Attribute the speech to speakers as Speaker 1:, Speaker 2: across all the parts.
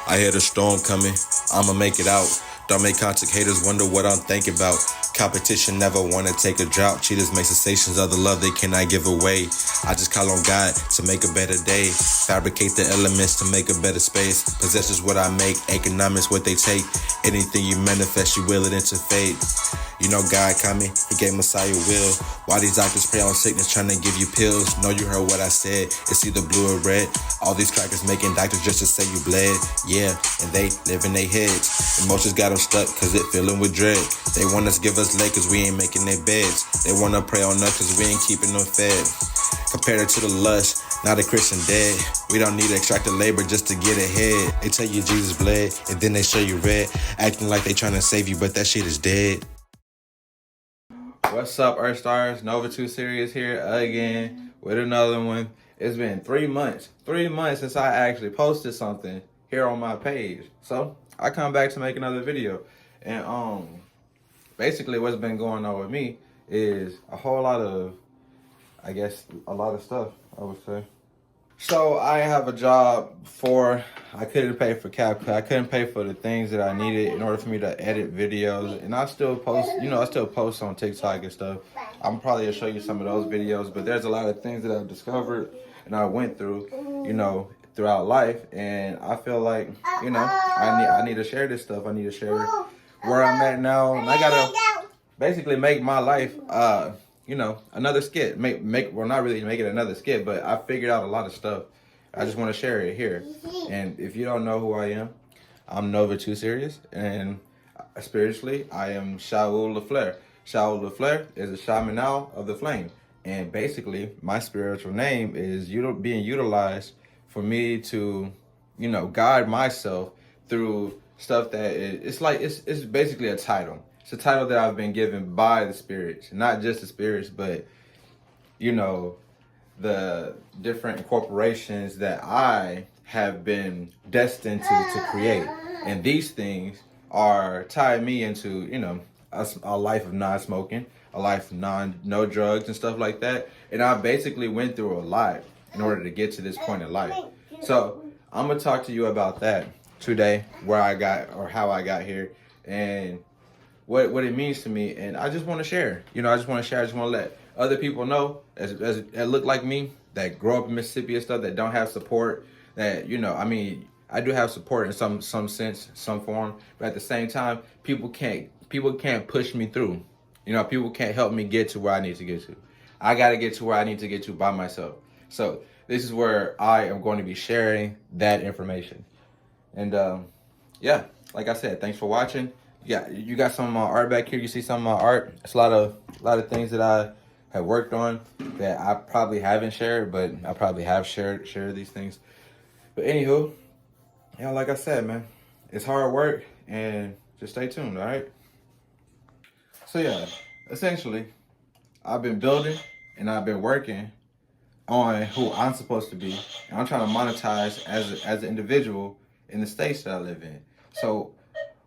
Speaker 1: I hear the storm coming, I'ma make it out. Don't make contact, haters wonder what I'm thinking about. Competition never wanna take a drop. Cheaters make sensations of the love they cannot give away. I just call on God to make a better day. Fabricate the elements to make a better space. Possessions what I make, economics what they take. Anything you manifest, you will it into fate. You know God coming, he gave Messiah will. Why these doctors prey on sickness trying to give you pills? Know you heard what I said, it's either blue or red. All these crackers making doctors just to say you bled. Yeah, and they live in their heads. Emotions got them stuck cause it filling with dread. They want us give us leg cause we ain't making their beds. They wanna prey on us cause we ain't keeping them fed. Compared it to the lust, not a Christian dead. We don't need extracted labor just to get ahead. They tell you Jesus bled, and then they show you red, acting like they trying to save you, but that shit is dead.
Speaker 2: What's up, Earth Stars? Nova 2 Series here again with another one. It's been 3 months since I actually posted something here on my page. So I come back to make another video. And basically what's been going on with me is a whole lot of, I guess, a lot of stuff, I would say. So I have a job before. I couldn't pay for CapCut. I couldn't pay for the things that I needed in order for me to edit videos. And I still post, I still post on TikTok and stuff. I'm probably gonna show you some of those videos, but there's a lot of things that I've discovered and I went through, throughout life. And I feel like, I need to share this stuff. I need to share where I'm at now. And I gotta basically make my life, another skit. Well, not really make it another skit, but I figured out a lot of stuff. I just want to share it here. And if you don't know who I am, I'm Nova 2 Series, and spiritually, I am Shaul LaFleur. Shaul LaFleur is a shaman now of the flame. And basically, my spiritual name is being utilized for me to, guide myself through stuff that it's basically a title. It's a title that I've been given by the spirits, not just the spirits, but, the different corporations that I have been destined to create. And these things are tying me into, a life of non-smoking, a life of no drugs and stuff like that. And I basically went through a lot in order to get to this point in life. So I'm going to talk to you about that today, where I got, or how I got here, and what it means to me. And I just want to share, I just want to let other people know that look like me, that grow up in Mississippi and stuff, that don't have support, that, I do have support in some sense, some form, but at the same time, people can't push me through. People can't help me get to where I need to get to. I got to get to where I need to get to by myself. So this is where I am going to be sharing that information. And yeah, like I said, thanks for watching. Yeah, you got some of my art back here. You see some of my art. It's a lot of things that I have worked on that I probably haven't shared, but I probably have shared these things. But anywho, like I said, man, it's hard work, and just stay tuned, all right? So yeah, essentially, I've been building and I've been working on who I'm supposed to be, and I'm trying to monetize as an individual in the states that I live in. So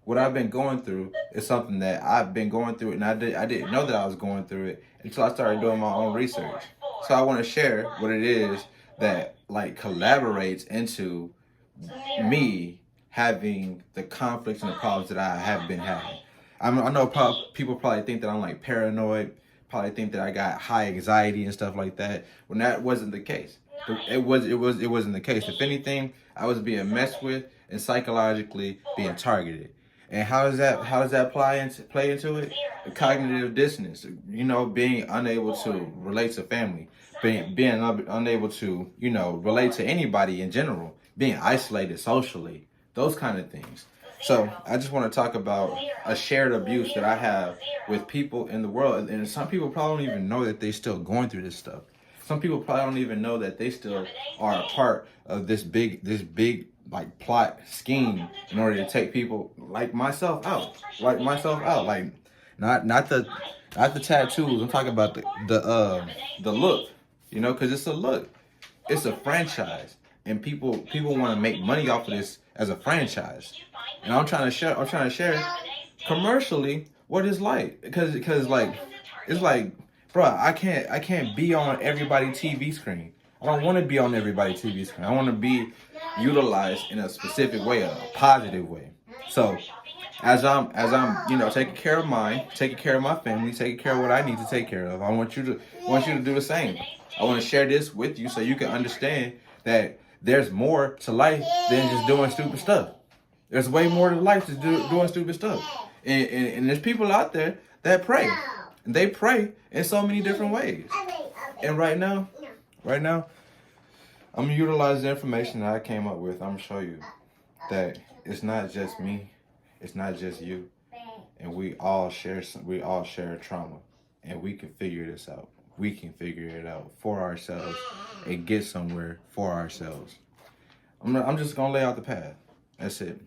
Speaker 2: what I've been going through is something that I've been going through, and I didn't know that I was going through it until I started doing my own research. So I want to share what it is that collaborates into me having the conflicts and the problems that I have been having. I know people probably think that I'm paranoid, probably think that I got high anxiety and stuff like that, when that wasn't the case. It wasn't the case. If anything, I was being messed with and psychologically being targeted. And how does that play into it? Cognitive dissonance. Being unable to relate to family, being unable to relate to anybody in general, being isolated socially, those kind of things. So I just want to talk about a shared abuse that I have with people in the world, and some people probably don't even know that they're still going through this stuff. Some people probably don't even know that they still are a part of this big plot scheme in order to take people like myself out. Not the tattoos. I'm talking about the look, because it's a look. It's a franchise, and people want to make money off of this as a franchise. And I'm trying to share commercially what it's like, because it's like bro, I can't be on everybody's TV screen. I don't want to be on everybody's TV screen. I want to be utilized in a specific way, a positive way. So as I'm taking care of mine, taking care of my family, taking care of what I need to take care of, I want you to do the same. I want to share this with you so you can understand that there's more to life than just doing stupid stuff. There's way more to life than doing stupid stuff. And there's people out there that pray. And they pray in so many different ways. And right now, I'm gonna utilize the information that I came up with. I'm gonna show you that it's not just me, it's not just you, and we all share trauma, and we can figure this out. We can figure it out for ourselves and get somewhere for ourselves. I'm just gonna lay out the path. That's it.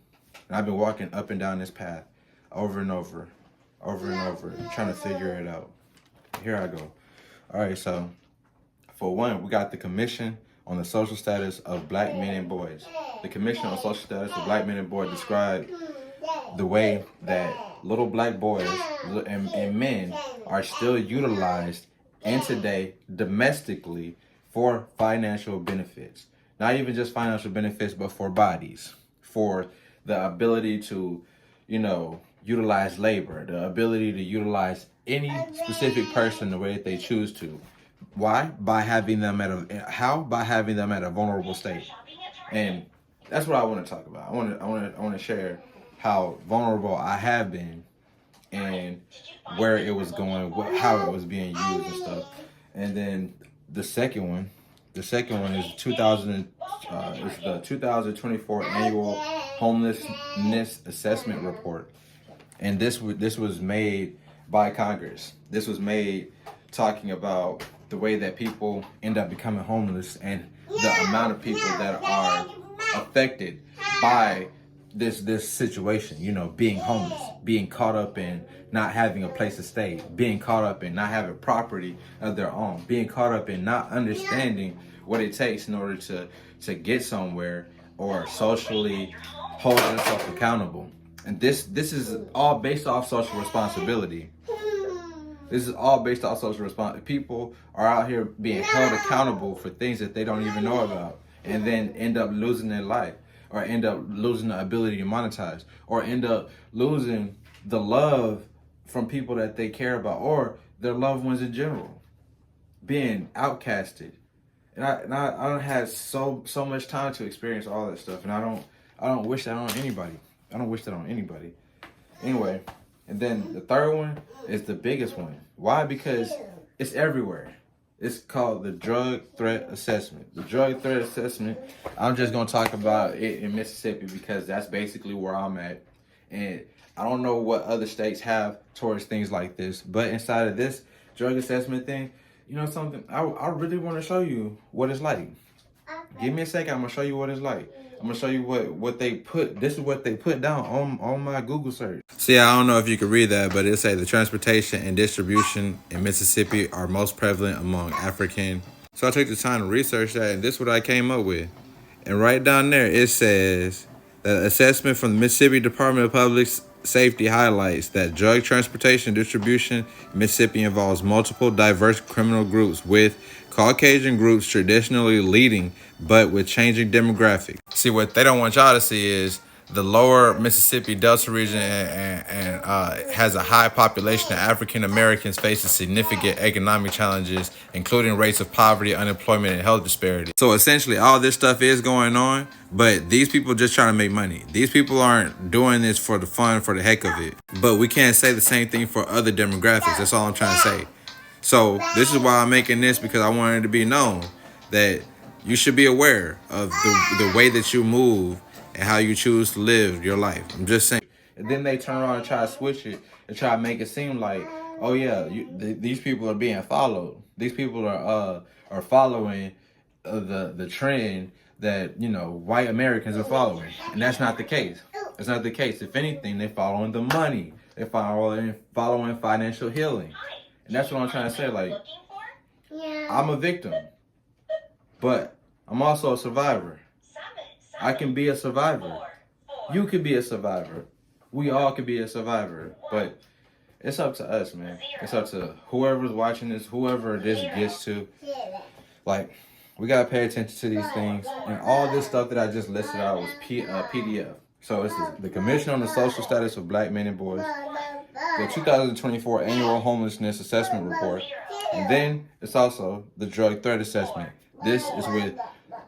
Speaker 2: And I've been walking up and down this path over and over, trying to figure it out. Here I go. All right, so for one, we got the Commission on the Social Status of Black Men and Boys. The Commission on Social Status of Black Men and Boys described the way that little black boys and men are still utilized and today domestically for financial benefits. Not even just financial benefits, but for bodies, for the ability to, utilize labor, the ability to utilize any specific person the way that they choose to. Why? By having them at a vulnerable state. And that's what I want to talk about. I want to share how vulnerable I have been and where it was going, how it was being used and stuff. And then the second one is the 2024 Annual Homelessness Assessment Report. And this was made by Congress. This was made talking about the way that people end up becoming homeless and the amount of people that are affected by this situation, being homeless, being caught up in not having a place to stay, being caught up in not having property of their own, being caught up in not understanding what it takes in order to get somewhere or socially hold themselves accountable. And this is all based off social responsibility. This is all based off social responsibility. People are out here being held accountable for things that they don't even know about, and then end up losing their life, or end up losing the ability to monetize, or end up losing the love from people that they care about, or their loved ones in general, being outcasted. And I don't have so much time to experience all that stuff, and I don't wish that on anybody. I don't wish that on anybody. Anyway, and then the third one is the biggest one. Why? Because it's everywhere. It's called the Drug Threat Assessment. The Drug Threat Assessment, I'm just going to talk about it in Mississippi because that's basically where I'm at. And I don't know what other states have towards things like this, but inside of this drug assessment thing, something, I really want to show you what it's like. Give me a second, I'm going to show you what it's like. I'm going to show you what they put. This is what they put down on my Google search. See, I don't know if you can read that, but it say the transportation and distribution in Mississippi are most prevalent among African. So I took the time to research that, and this is what I came up with. And right down there, it says that assessment from the Mississippi Department of Public Safety highlights that drug transportation and distribution in Mississippi involves multiple diverse criminal groups, with Caucasian groups traditionally leading, but with changing demographics. See, what they don't want y'all to see is the lower Mississippi Delta region and has a high population of African Americans facing significant economic challenges, including rates of poverty, unemployment, and health disparity. So essentially, all this stuff is going on, but these people just trying to make money. These people aren't doing this for the fun, for the heck of it. But we can't say the same thing for other demographics. That's all I'm trying to say. So this is why I'm making this, because I wanted it to be known that you should be aware of the way that you move and how you choose to live your life. I'm just saying. And then they turn around and try to switch it and try to make it seem like, oh yeah, these people are being followed. These people are following the trend that white Americans are following, and that's not the case. It's not the case. If anything, they're following the money. They're following financial healing, and that's what I'm trying to say. Like, I'm a victim, but I'm also a survivor. I can be a survivor. You can be a survivor. We all can be a survivor. But it's up to us, man. It's up to whoever's watching this, whoever this gets to. Like, we gotta pay attention to these things, and all this stuff that I just listed out was PDF. So it's the Commission on the Social Status of Black Men and Boys, the 2024 Annual Homelessness Assessment Report, and then it's also the Drug Threat Assessment. This is with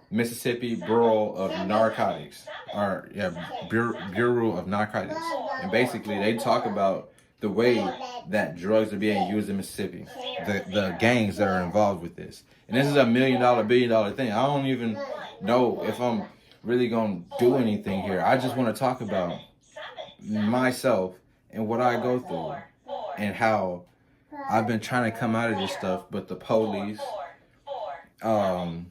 Speaker 2: Mississippi Bureau of Narcotics, Bureau of Narcotics, and basically they talk about the way that drugs are being used in Mississippi, the gangs that are involved with this. And this is $1 million, $1 billion thing. I don't even know if I'm really gonna do anything here. I just want to talk about myself and what I go through and how I've been trying to come out of this stuff, but the police, and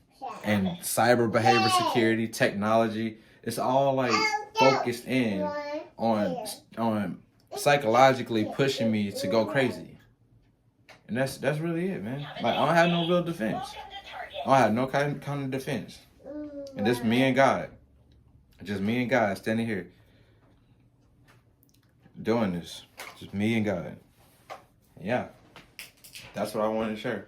Speaker 2: cyber behavior security, technology, it's all like focused in on psychologically pushing me to go crazy. And that's really it, man. Like, I don't have no real defense. I don't have no kind of defense. And just me and God. Just me and God standing here doing this. Just me and God. Yeah. That's what I wanted to share.